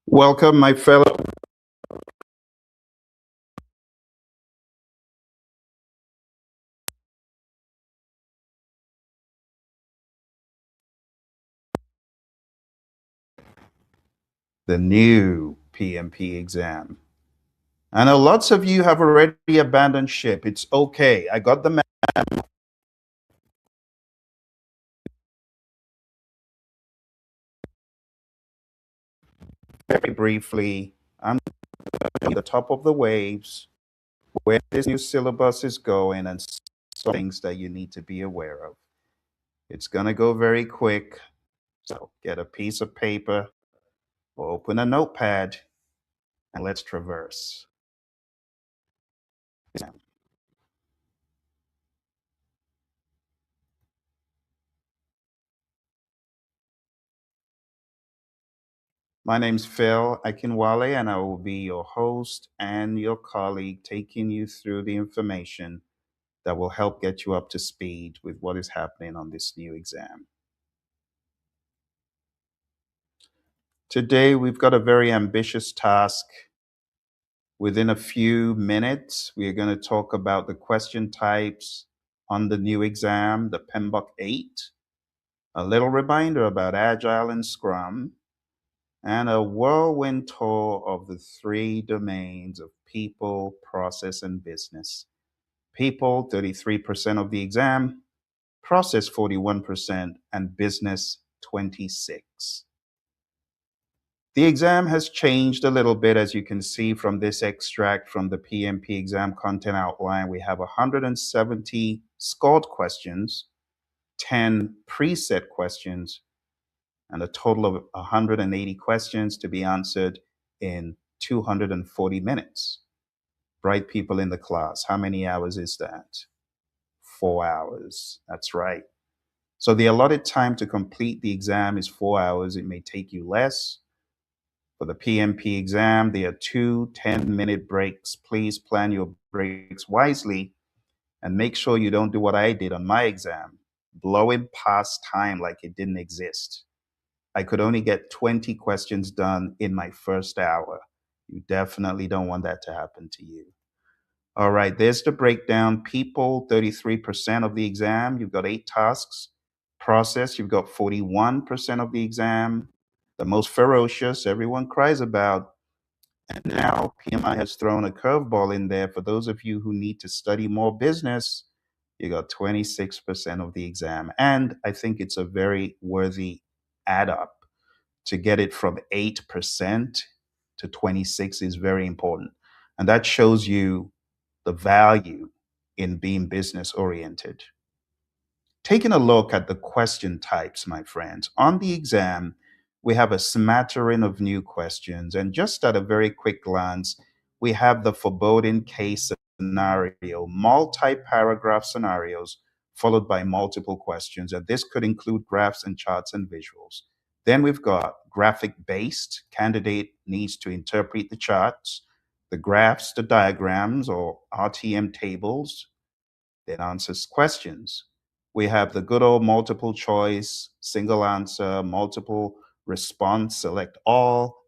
Welcome, my fellow. The new PMP exam. I know lots of you have already abandoned ship. It's okay. I got the map. Very briefly. I'm at the top of the waves, where this new syllabus is going, and some things that you need to be aware of. It's going to go very quick. So get a piece of paper, or open a notepad, and let's traverse. My name's Phil Akinwale, and I will be your host and your colleague, taking you through the information that will help get you up to speed with what is happening on this new exam. Today, we've got a very ambitious task. Within a few minutes, we are going to talk about the question types on the new exam, the PMBOK 8, a little reminder about Agile and Scrum, and a whirlwind tour of the three domains of people, process, and business. People, 33% of the exam, process 41%, and business 26%. The exam has changed a little bit, as you can see from this extract from the PMP Exam Content Outline. We have 170 scored questions, 10 preset questions, and a total of 180 questions to be answered in 240 minutes. Bright people in the class, how many hours is that? 4 hours. That's right. So the allotted time to complete the exam is 4 hours. It may take you less. For the PMP exam, there are 2 10-minute breaks. Please plan your breaks wisely and make sure you don't do what I did on my exam, blowing past time like it didn't exist. I could only get 20 questions done in my first hour. You definitely don't want that to happen to you. All right, there's the breakdown. People, 33% of the exam. You've got 8 tasks. Process, you've got 41% of the exam. The most ferocious, everyone cries about. And now PMI has thrown a curveball in there. For those of you who need to study more business, you got 26% of the exam. And I think it's a very worthy add up. To get it from 8% to 26 is very important. And that shows you the value in being business oriented. Taking a look at the question types, my friends, on the exam, we have a smattering of new questions. And just at a very quick glance, we have the foreboding case scenario, multi-paragraph scenarios, followed by multiple questions. And this could include graphs and charts and visuals. Then we've got graphic-based. Candidate needs to interpret the charts, the graphs, the diagrams, or RTM tables, then answers questions. We have the good old multiple choice, single answer, multiple response, select all.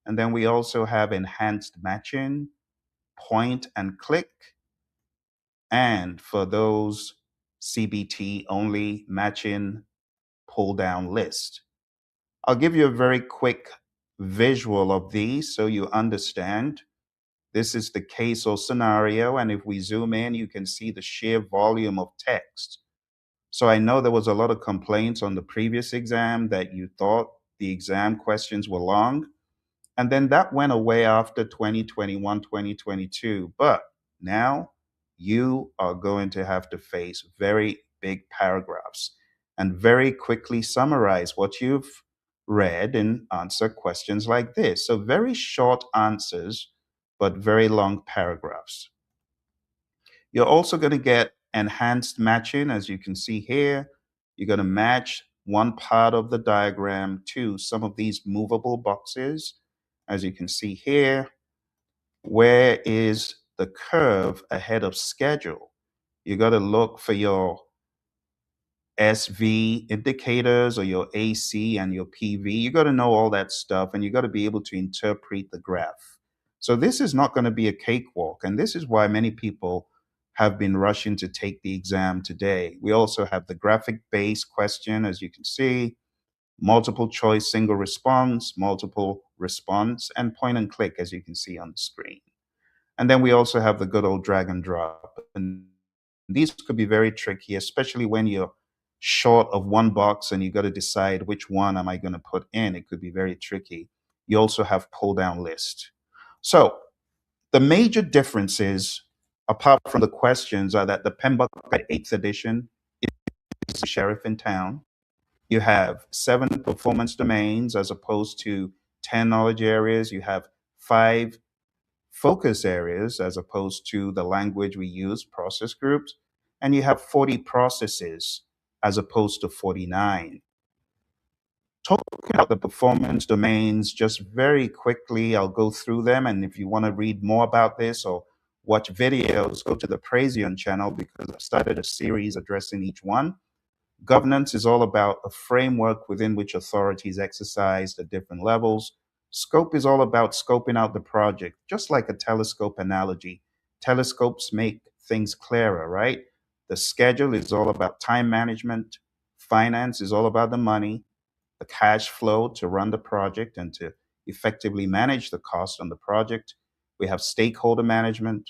And then we also have enhanced matching, point and click. And for those CBT only, matching pull down list. I'll give you a very quick visual of these so you understand. This is the case or scenario, and if we zoom in, you can see the sheer volume of text. So I know there was a lot of complaints on the previous exam that you thought the exam questions were long, and then that went away after 2021, 2022. But now you are going to have to face very big paragraphs and very quickly summarize what you've read and answer questions like this. So very short answers, but very long paragraphs. You're also going to get enhanced matching, as you can see here. You're going to match one part of the diagram to some of these movable boxes. As you can see here, where is the curve ahead of schedule? You got to look for your SV indicators or your AC and your PV. You got to know all that stuff and you got to be able to interpret the graph. So this is not going to be a cakewalk. And this is why many people have been rushing to take the exam today. We also have the graphic based question, as you can see, multiple choice, single response, multiple response, and point and click, as you can see on the screen. And then we also have the good old drag and drop. And these could be very tricky, especially when you're short of one box and you got to decide which one am I going to put in. It could be very tricky. You also have pull down list. So the major differences, apart from the questions, are that the PMBOK 8th edition is the sheriff in town. You have 7 performance domains as opposed to 10 knowledge areas. You have 5 focus areas as opposed to the language we use, process groups. And you have 40 processes as opposed to 49. Talking about the performance domains, just very quickly, I'll go through them. And if you want to read more about this or watch videos, go to the Praizion channel because I've started a series addressing each one. Governance is all about a framework within which authorities exercise at different levels. Scope is all about scoping out the project, just like a telescope analogy. Telescopes make things clearer, right? The schedule is all about time management. Finance is all about the money, the cash flow to run the project and to effectively manage the cost on the project. We have stakeholder management,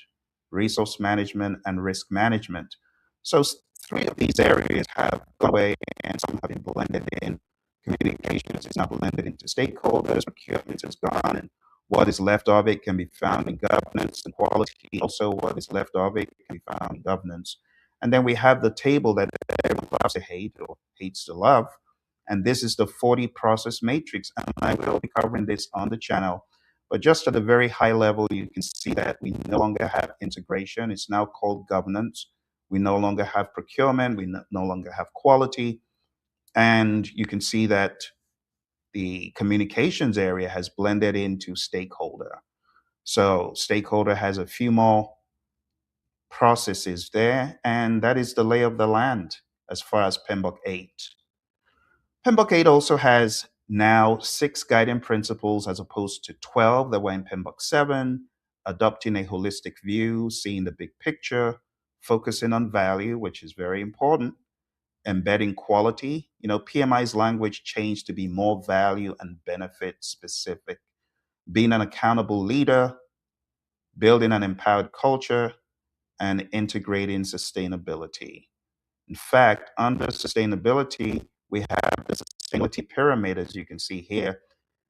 resource management, and risk management. So 3 of these areas have gone away and some have been blended in. Communications is now blended into stakeholders, procurement is gone, and what is left of it can be found in governance and quality. Also, what is left of it can be found in governance. And then we have the table that everyone loves to hate or hates to love. And this is the 40 process matrix. And I will be covering this on the channel. But just at a very high level, you can see that we no longer have integration. It's now called governance. We no longer have procurement. We no longer have quality. And you can see that the communications area has blended into stakeholder. So stakeholder has a few more processes there. And that is the lay of the land as far as PMBOK 8. PMBOK 8 also has now 6 guiding principles as opposed to 12 that were in PMBOK 7, adopting a holistic view, seeing the big picture, focusing on value, which is very important, embedding quality. PMI's language changed to be more value and benefit specific, being an accountable leader, building an empowered culture, and integrating sustainability. In fact, under sustainability, we have the sustainability pyramid, as you can see here,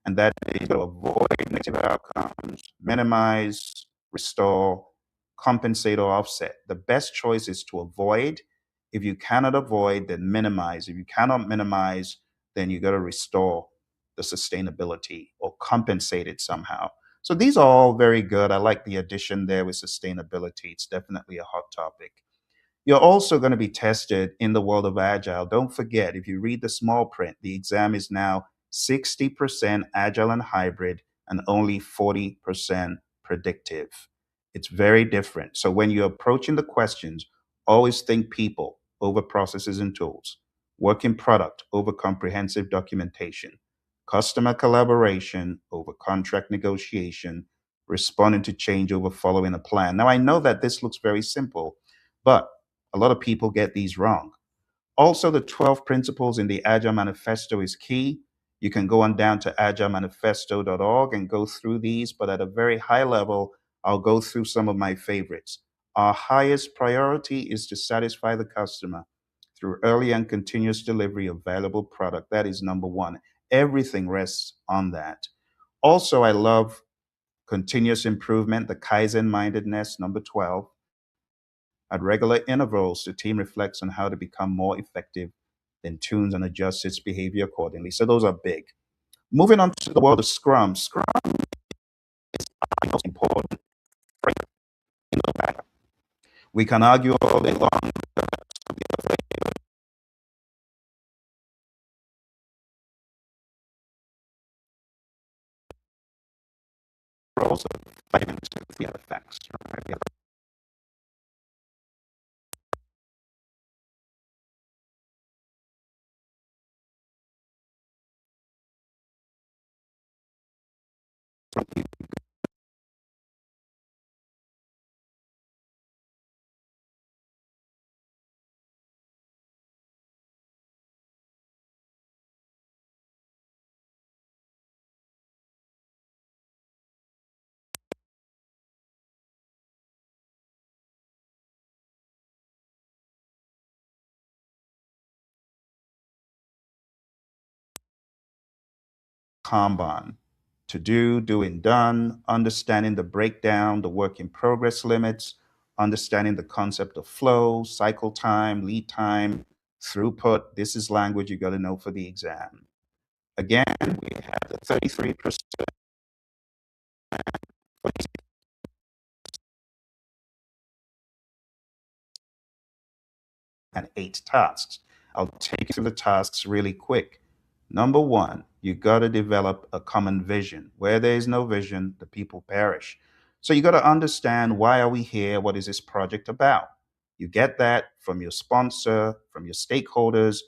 and that is to avoid negative outcomes, minimize, restore, compensate, or offset. The best choice is to avoid. If you cannot avoid, then minimize. If you cannot minimize, then you got to restore the sustainability or compensate it somehow. So these are all very good. I like the addition there with sustainability. It's definitely a hot topic. You're also going to be tested in the world of Agile. Don't forget, if you read the small print, the exam is now 60% Agile and hybrid and only 40% predictive. It's very different. So when you're approaching the questions, always think people over processes and tools, working product over comprehensive documentation, customer collaboration over contract negotiation, responding to change over following a plan. Now, I know that this looks very simple, but a lot of people get these wrong. Also, the 12 principles in the Agile Manifesto is key. You can go on down to agilemanifesto.org and go through these, but at a very high level, I'll go through some of my favorites. Our highest priority is to satisfy the customer through early and continuous delivery of valuable product. That is number 1. Everything rests on that. Also, I love continuous improvement, the Kaizen mindedness, number 12. At regular intervals, the team reflects on how to become more effective, then tunes and adjusts its behavior accordingly. So those are big. Moving on to the world of Scrum. Scrum is the most important framework in the bag. We can argue all day long about the roles of 5 minutes with the other facts. Right? Kanban. To do, doing, done, understanding the breakdown, the work in progress limits, understanding the concept of flow, cycle time, lead time, throughput. This is language you got to know for the exam. Again, we have the 33% and 8 tasks. I'll take you through the tasks really quick. Number one, you got to develop a common vision. Where there is no vision, the people perish. So you got to understand, why are we here? What is this project about? You get that from your sponsor, from your stakeholders,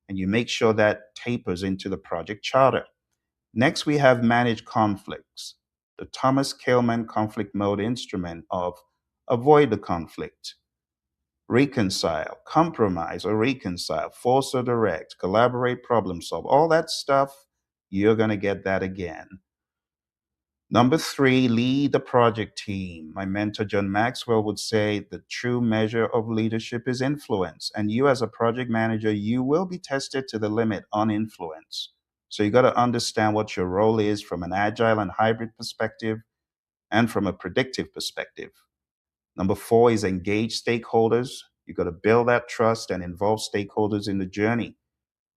and you make sure that tapers into the project charter. Next, we have manage conflicts. The Thomas Kalman conflict mode instrument of avoid the conflict, reconcile, compromise or reconcile, force or direct, collaborate, problem solve, all that stuff, you're going to get that again. Number three, lead the project team. My mentor, John Maxwell, would say the true measure of leadership is influence. And you, as a project manager, you will be tested to the limit on influence. So you got to understand what your role is from an agile and hybrid perspective and from a predictive perspective. Number four is engage stakeholders. You got to build that trust and involve stakeholders in the journey.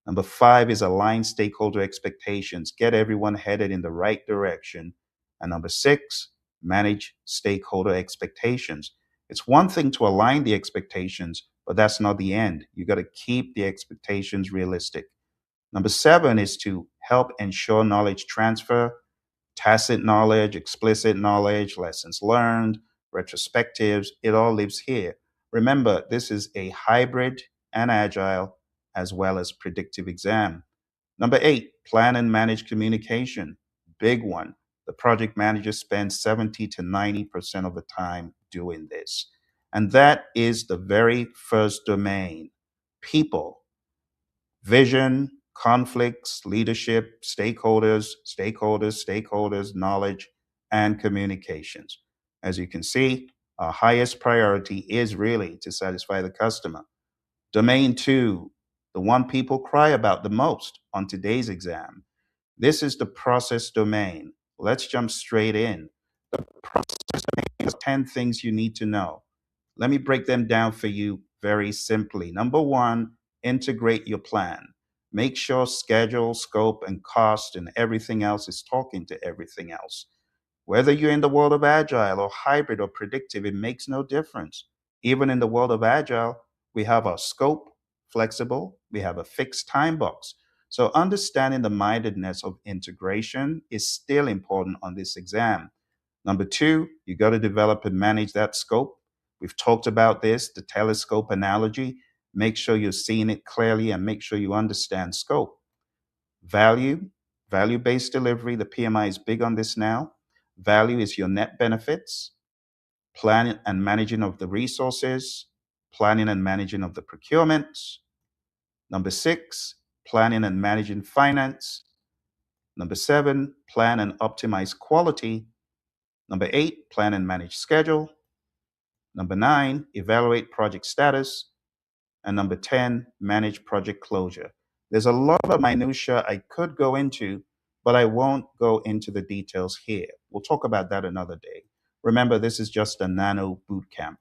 Number five is align stakeholder expectations, get everyone headed in the right direction. And number six, manage stakeholder expectations. It's one thing to align the expectations, but that's not the end. You got to keep the expectations realistic. Number seven is to help ensure knowledge transfer, tacit knowledge, explicit knowledge, lessons learned, retrospectives, it all lives here. Remember, this is a hybrid and agile as well as predictive exam. Number eight, plan and manage communication. Big one. The project manager spends 70 to 90% of the time doing this. And that is the very first domain, people. Vision, conflicts, leadership, stakeholders, knowledge, and communications. As you can see, our highest priority is really to satisfy the customer. Domain two, the one people cry about the most on today's exam. This is the process domain. Let's jump straight in. The process domain is 10 things you need to know. Let me break them down for you very simply. Number one, integrate your plan. Make sure schedule, scope, and cost and everything else is talking to everything else. Whether you're in the world of agile or hybrid or predictive, it makes no difference. Even in the world of agile, we have our scope, flexible, we have a fixed time box. So understanding the mindedness of integration is still important on this exam. Number two, you got to develop and manage that scope. We've talked about this, the telescope analogy. Make sure you're seeing it clearly and make sure you understand scope. Value, value based delivery. The PMI is big on this now. Value is your net benefits, planning and managing of the resources, planning and managing of the procurement. Number six, planning and managing finance. Number seven, plan and optimize quality. Number eight, plan and manage schedule. Number nine, evaluate project status. And number 10, manage project closure. There's a lot of minutia I could go into, but I won't go into the details here. We'll talk about that another day. Remember, this is just a Nano Bootcamp.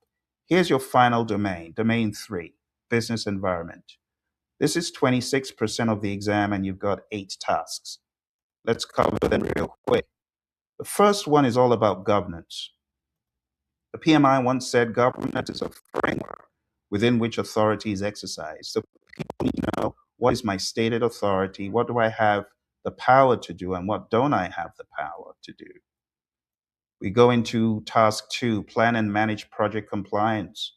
Here's your final domain, domain three, business environment. This is 26% of the exam, and you've got 8 tasks. Let's cover them real quick. The first one is all about governance. The PMI once said governance is a framework within which authority is exercised. So people need to know, what is my stated authority? What do I have the power to do? And what don't I have the power to do? We go into task two, plan and manage project compliance.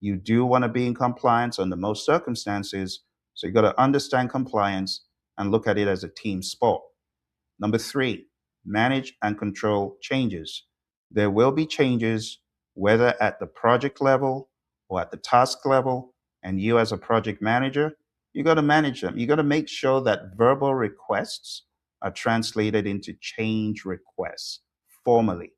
You do want to be in compliance under most circumstances. So you got to understand compliance and look at it as a team sport. Number three, manage and control changes. There will be changes whether at the project level or at the task level, and you as a project manager, you got to manage them. You got to make sure that verbal requests are translated into change requests formally.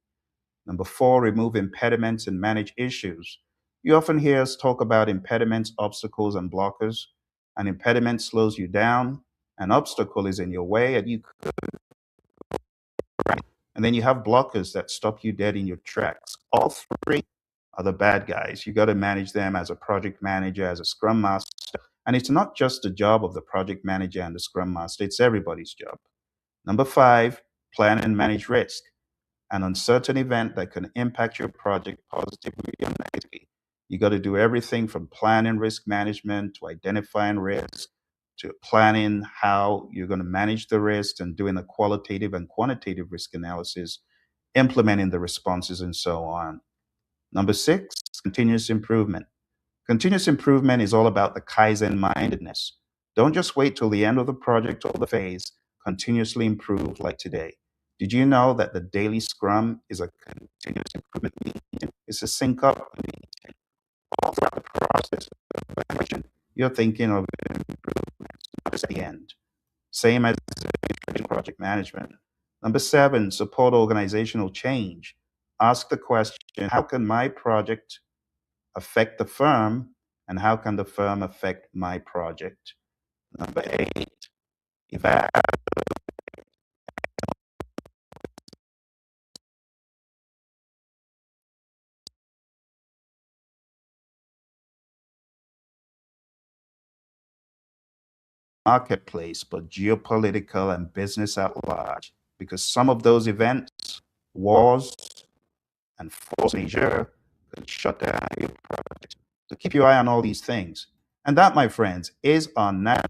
Number four, remove impediments and manage issues. You often hear us talk about impediments, obstacles, and blockers. An impediment slows you down, an obstacle is in your way, and then you have blockers that stop you dead in your tracks. All three are the bad guys. You got to manage them as a project manager, as a scrum master. And it's not just the job of the project manager and the scrum master, it's everybody's job. Number five, plan and manage risk. An uncertain event that can impact your project positively or negatively. You got to do everything from planning risk management to identifying risk to planning how you're going to manage the risk and doing a qualitative and quantitative risk analysis, implementing the responses, and so on. Number six, continuous improvement. Continuous improvement is all about the Kaizen mindedness. Don't just wait till the end of the project or the phase. Continuously improve like today. Did you know that the daily scrum is a continuous improvement meeting? It's a sync up meeting. All throughout the process of evaluation, you're thinking of improvements, not just at the end. Same as project management. Number seven, support organizational change. Ask the question, how can my project affect the firm, and how can the firm affect my project? Number eight, evaluate marketplace, but geopolitical and business at large, because some of those events, wars, and force majeure could shut down your project. So keep your eye on all these things. And that, my friends, is our Nano.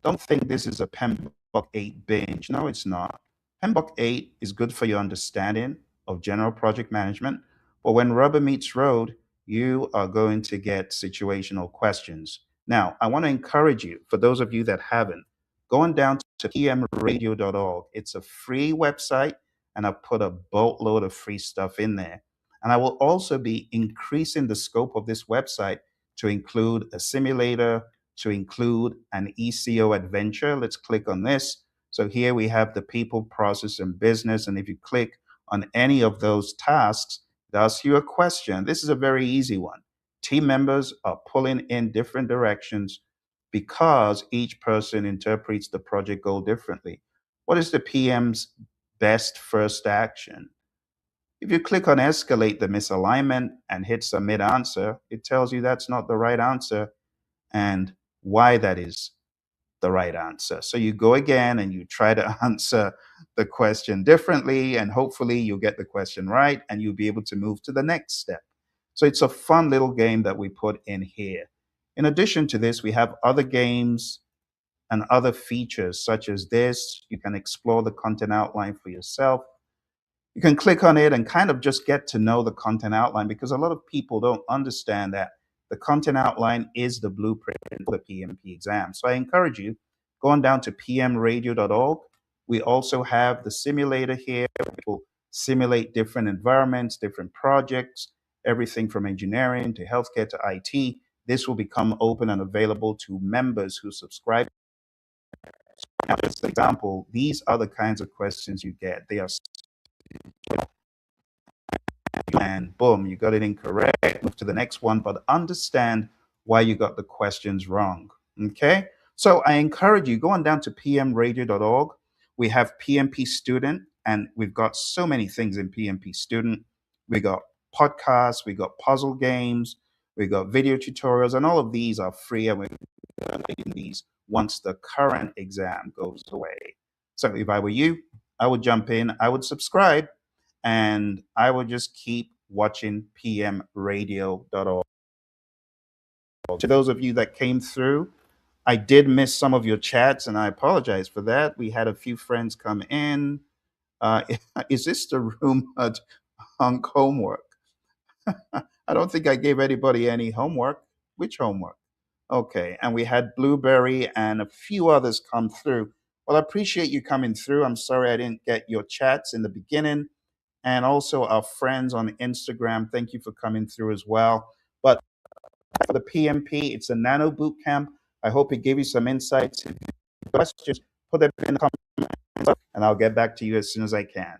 Don't think this is a PMBOK 8 binge. No, it's not. PMBOK 8 is good for your understanding of general project management, but when rubber meets road, you are going to get situational questions. Now, I want to encourage you, for those of you that haven't, going down to pmradio.org. It's a free website, and I've put a boatload of free stuff in there. And I will also be increasing the scope of this website to include a simulator, to include an ECO adventure. Let's click on this. So here we have the people, process, and business. And if you click on any of those tasks, it asks you a question. This is a very easy one. Team members are pulling in different directions because each person interprets the project goal differently. What is the PM's best first action? If you click on escalate the misalignment and hit submit answer, it tells you that's not the right answer and why that is the right answer. So you go again and you try to answer the question differently, and hopefully you'll get the question right and you'll be able to move to the next step. So it's a fun little game that we put in here. In addition to this, we have other games and other features such as this. You can explore the content outline for yourself. You can click on it and kind of just get to know the content outline, because a lot of people don't understand that the content outline is the blueprint for the PMP exam. So I encourage you, going down to pmradio.org. We also have the simulator here, which will simulate different environments, different projects, everything from engineering to healthcare to IT. This will become open and available to members who subscribe. Now, just an example, these are the kinds of questions you get. They are, and boom, you got it incorrect. Move to the next one, but understand why you got the questions wrong. Okay. So I encourage you, going down to pmradio.org. We have PMP Student, and we've got so many things in PMP Student. We got podcasts, we got puzzle games, we got video tutorials, and all of these are free, and we're making these once the current exam goes away. So if I were you, I would jump in, I would subscribe, and I would just keep watching pmradio.org. To those of you that came through, I did miss some of your chats, and I apologize for that. We had a few friends come in. Is this the room on homework? I don't think I gave anybody any homework. Which homework? Okay. And we had Blueberry and a few others come through. Well, I appreciate you coming through. I'm sorry I didn't get your chats in the beginning. And also our friends on Instagram, thank you for coming through as well. But for the PMP, it's a Nano Bootcamp. I hope it gave you some insights. If you have questions, put them in the comments, and I'll get back to you as soon as I can.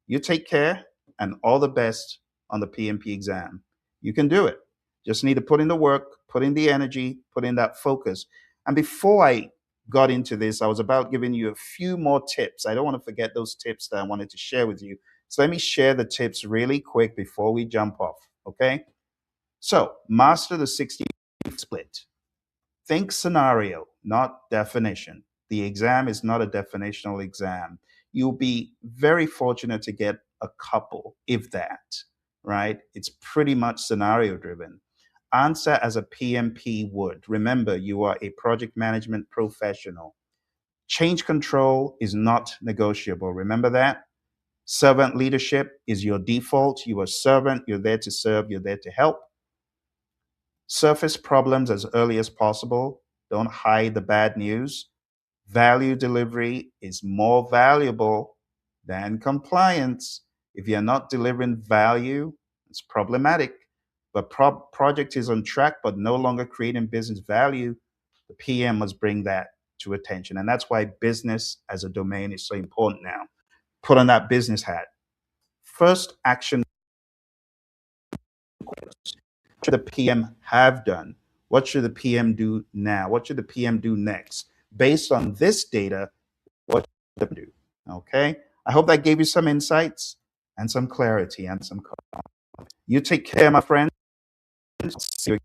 You take care and all the best on the PMP exam. You can do it. Just need to put in the work, put in the energy, put in that focus. And before I got into this, I was about giving you a few more tips. I don't want to forget those tips that I wanted to share with you. So let me share the tips really quick before we jump off. Okay. So master the 60 split. Think scenario, not definition. The exam is not a definitional exam. You'll be very fortunate to get a couple, if that, right? It's pretty much scenario driven. Answer as a PMP would. Remember, you are a project management professional. Change control is not negotiable. Remember that? Servant leadership is your default. You are a servant. You're there to serve. You're there to help. Surface problems as early as possible. Don't hide the bad news. Value delivery is more valuable than compliance. If you're not delivering value, it's problematic. But project is on track, but no longer creating business value. The PM must bring that to attention. And that's why business as a domain is so important now. Put on that business hat. First action, what should the PM have done? What should the PM do now? What should the PM do next? Based on this data, what should they do? Okay. I hope that gave you some insights and some clarity and some. You take care, my friends. See you